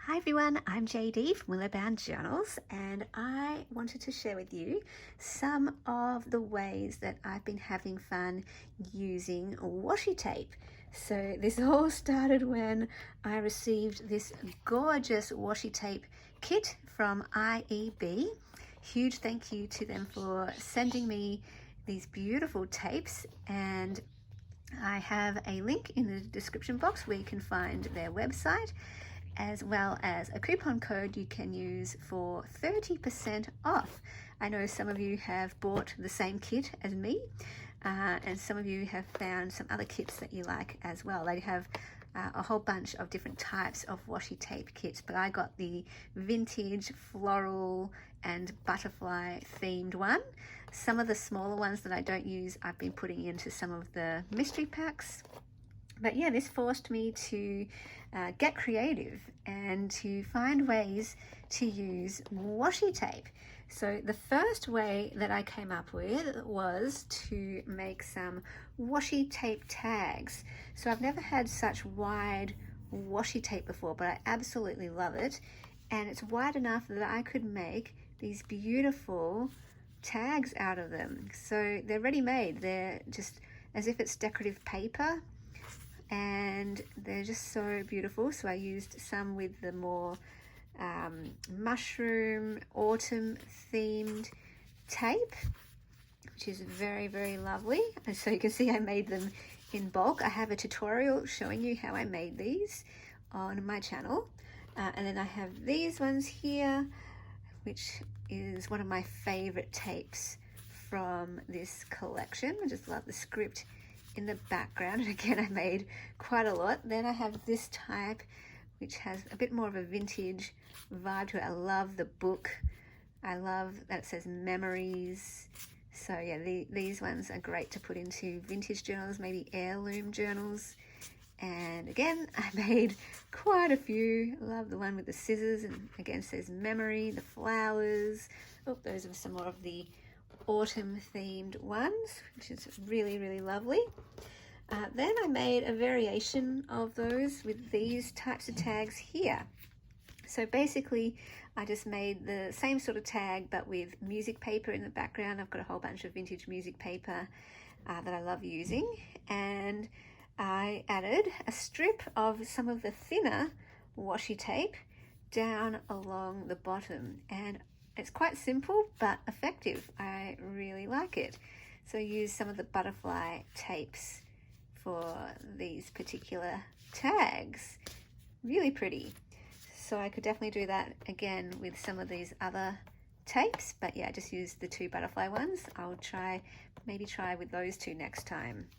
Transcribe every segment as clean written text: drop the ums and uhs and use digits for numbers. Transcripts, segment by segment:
Hi everyone, I'm JD from Willowbound Journals, and I wanted to share with you some of the ways that I've been having fun using washi tape. So this all started when I received this gorgeous washi tape kit from IEB. Huge thank you to them for sending me these beautiful tapes, and I have a link in the description box where you can find their website, as well as a coupon code you can use for 30% off. I know some of you have bought the same kit as me, and some of you have found some other kits that you like as well. They have a whole bunch of different types of washi tape kits, but I got the vintage floral and butterfly themed one. Some of the smaller ones that I don't use I've been putting into some of the mystery packs. But yeah, this forced me to get creative and to find ways to use washi tape. So the first way that I came up with was to make some washi tape tags. So I've never had such wide washi tape before, but I absolutely love it. And it's wide enough that I could make these beautiful tags out of them. So they're ready-made. They're just as if it's decorative paper, and they're just so beautiful. So I used some with the more mushroom autumn themed tape, which is very, very lovely. And so you can see I made them in bulk. I have a tutorial showing you how I made these on my channel. And then I have these ones here, which is one of my favorite tapes from this collection. I just love the script in the background, and again I made quite a lot. Then I have this type which has a bit more of a vintage vibe to it. I love the book. I love that it says memories. So yeah, these ones are great to put into vintage journals, maybe heirloom journals. And again, I made quite a few. I love the one with the scissors, and again says memory, the flowers. Oh, those are some more of the autumn themed ones, which is really, really lovely. Then I made a variation of those with these types of tags here. So basically I just made the same sort of tag but with music paper in the background. I've got a whole bunch of vintage music paper that I love using, and I added a strip of some of the thinner washi tape down along the bottom, and it's quite simple but effective. I really like it. So I use some of the butterfly tapes for these particular tags. Really pretty. So I could definitely do that again with some of these other tapes, but yeah, I just used the two butterfly ones. I'll maybe try with those two next time.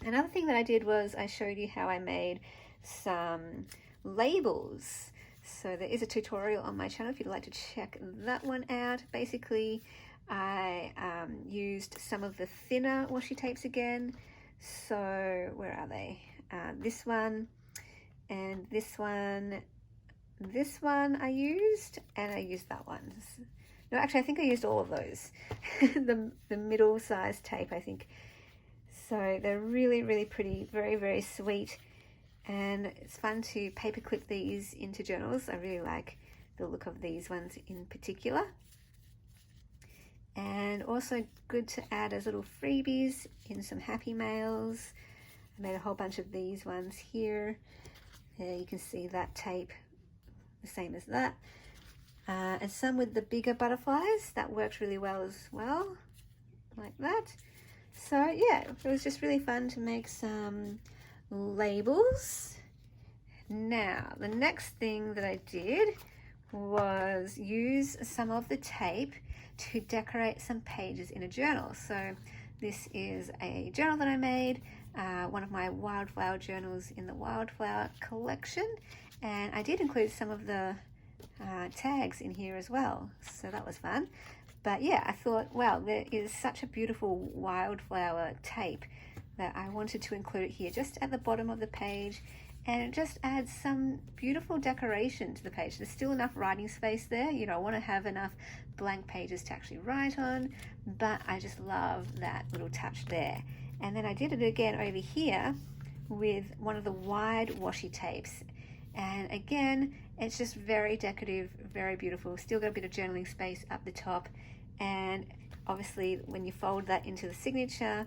Another thing that I did was I showed you how I made some labels. So there is a tutorial on my channel if you'd like to check that one out. Basically, I used some of the thinner washi tapes again. So where are they? This one and this one. This one I used, and I used that one. No, actually I think I used all of those. the middle size tape, I think. So they're really, really pretty, very, very sweet. And it's fun to paperclip these into journals. I really like the look of these ones in particular. And also good to add as little freebies in some happy mails. I made a whole bunch of these ones here. There you can see that tape, the same as that. And some with the bigger butterflies, that worked really well as well, like that. So yeah, it was just really fun to make some labels. Now, the next thing that I did was use some of the tape to decorate some pages in a journal. So this is a journal that I made, one of my wildflower journals in the wildflower collection, and I did include some of the tags in here as well, so that was fun. But yeah, I thought, wow, there is such a beautiful wildflower tape that I wanted to include it here just at the bottom of the page, and it just adds some beautiful decoration to the page. There's still enough writing space there. You know, I want to have enough blank pages to actually write on, but I just love that little touch there. And then I did it again over here with one of the wide washi tapes, And again, it's just very decorative, very beautiful. Still got a bit of journaling space up the top. And obviously when you fold that into the signature,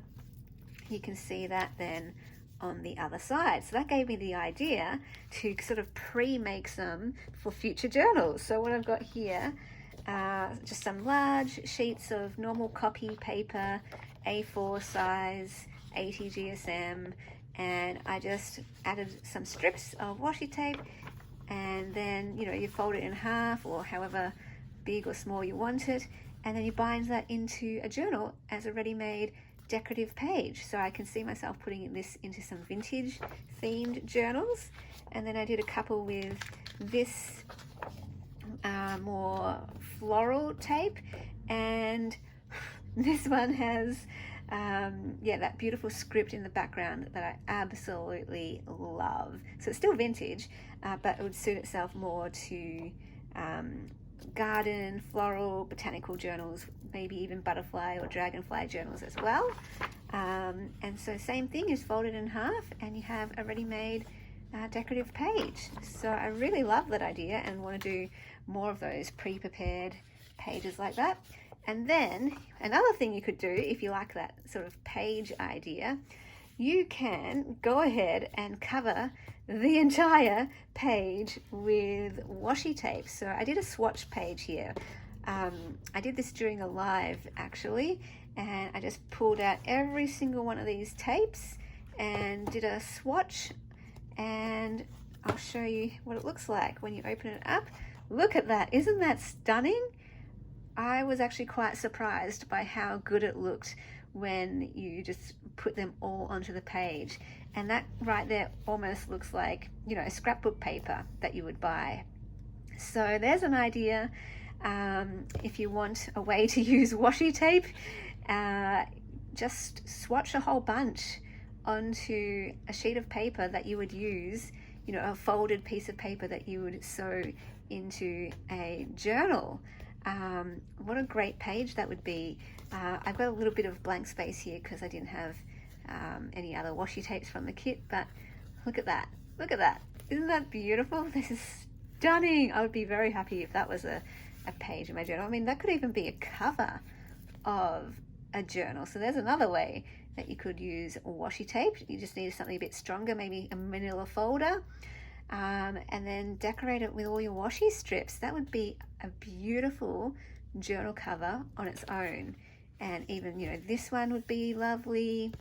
you can see that then on the other side. So that gave me the idea to sort of pre-make some for future journals. So what I've got here, just some large sheets of normal copy paper, A4 size, 80 GSM, and I just added some strips of washi tape, and then you fold it in half or however big or small you want it, and then you bind that into a journal as a ready-made decorative page. So I can see myself putting this into some vintage themed journals. And then I did a couple with this more floral tape, and this one has that beautiful script in the background that I absolutely love. So it's still vintage, but it would suit itself more to garden, floral, botanical journals, maybe even butterfly or dragonfly journals as well. And so same thing, is folded in half and you have a ready-made decorative page. So I really love that idea and want to do more of those pre-prepared pages like that. And then another thing you could do, if you like that sort of page idea, you can go ahead and cover the entire page with washi tape. So I did a swatch page here. I did this during a live actually, and I just pulled out every single one of these tapes and did a swatch, and I'll show you what it looks like when you open it up. Look at that, isn't that stunning? I was actually quite surprised by how good it looked when you just put them all onto the page. And that right there almost looks like, scrapbook paper that you would buy. So there's an idea. If you want a way to use washi tape, just swatch a whole bunch onto a sheet of paper that you would use, a folded piece of paper that you would sew into a journal. What a great page that would be. I've got a little bit of blank space here because I didn't have any other washi tapes from the kit, but look at that. Look at that. Isn't that beautiful? This is stunning. I would be very happy if that was a page in my journal. I mean, that could even be a cover of a journal. So there's another way that you could use washi tape. You just need something a bit stronger, maybe a manila folder. And then decorate it with all your washi strips. That would be a beautiful journal cover on its own. And even, this one would be lovely.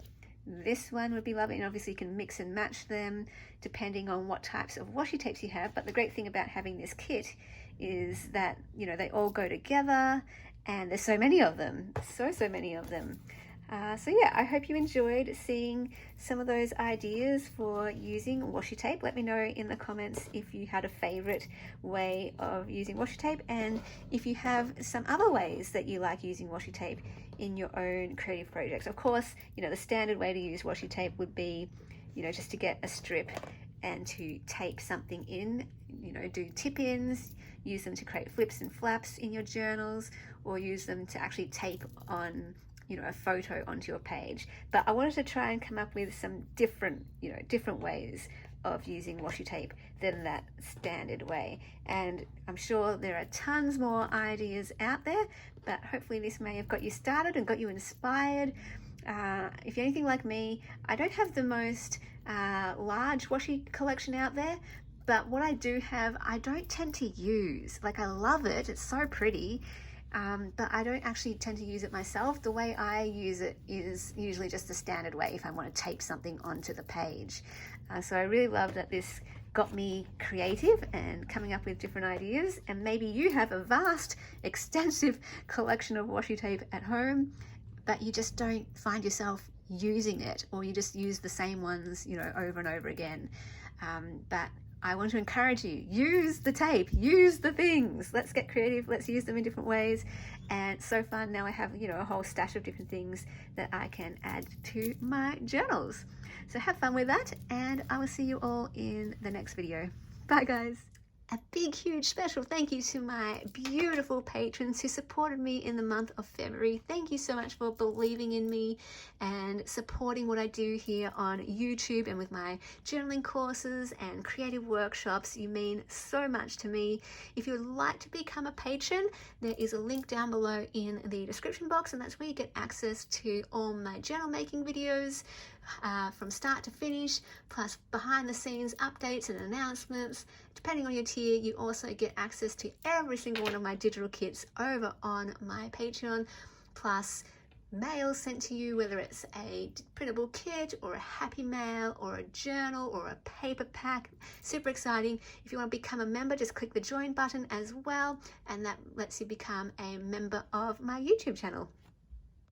This one would be lovely. And obviously you can mix and match them depending on what types of washi tapes you have. But the great thing about having this kit is that, they all go together, and there's so many of them. So many of them. So yeah, I hope you enjoyed seeing some of those ideas for using washi tape. Let me know in the comments if you had a favorite way of using washi tape, and if you have some other ways that you like using washi tape in your own creative projects. Of course, the standard way to use washi tape would be, just to get a strip and to tape something in, do tip-ins, use them to create flips and flaps in your journals, or use them to actually tape on a photo onto your page. But I wanted to try and come up with some different ways of using washi tape than that standard way. And I'm sure there are tons more ideas out there, but hopefully this may have got you started and got you inspired. If you're anything like me, I don't have the most large washi collection out there, but what I do have, I don't tend to use. Like, I love it, it's so pretty, but I don't actually tend to use it myself. The way I use it is usually just the standard way if I want to tape something onto the page. So I really love that this got me creative and coming up with different ideas. And maybe you have a vast, extensive collection of washi tape at home, but you just don't find yourself using it, or you just use the same ones, over and over again. But I want to encourage you, use the tape, use the things. Let's get creative, let's use them in different ways. And it's so fun. Now I have, a whole stash of different things that I can add to my journals. So have fun with that, and I will see you all in the next video. Bye guys. A big, huge special thank you to my beautiful patrons who supported me in the month of February. Thank you so much for believing in me and supporting what I do here on YouTube and with my journaling courses and creative workshops. You mean so much to me. If you would like to become a patron, there is a link down below in the description box, and that's where you get access to all my journal making videos from start to finish, plus behind the scenes updates and announcements. Depending on your tier, you also get access to every single one of my digital kits over on my Patreon, plus mail sent to you, whether it's a printable kit or a happy mail or a journal or a paper pack. Super exciting. If you want to become a member, just click the join button as well, and that lets you become a member of my YouTube channel.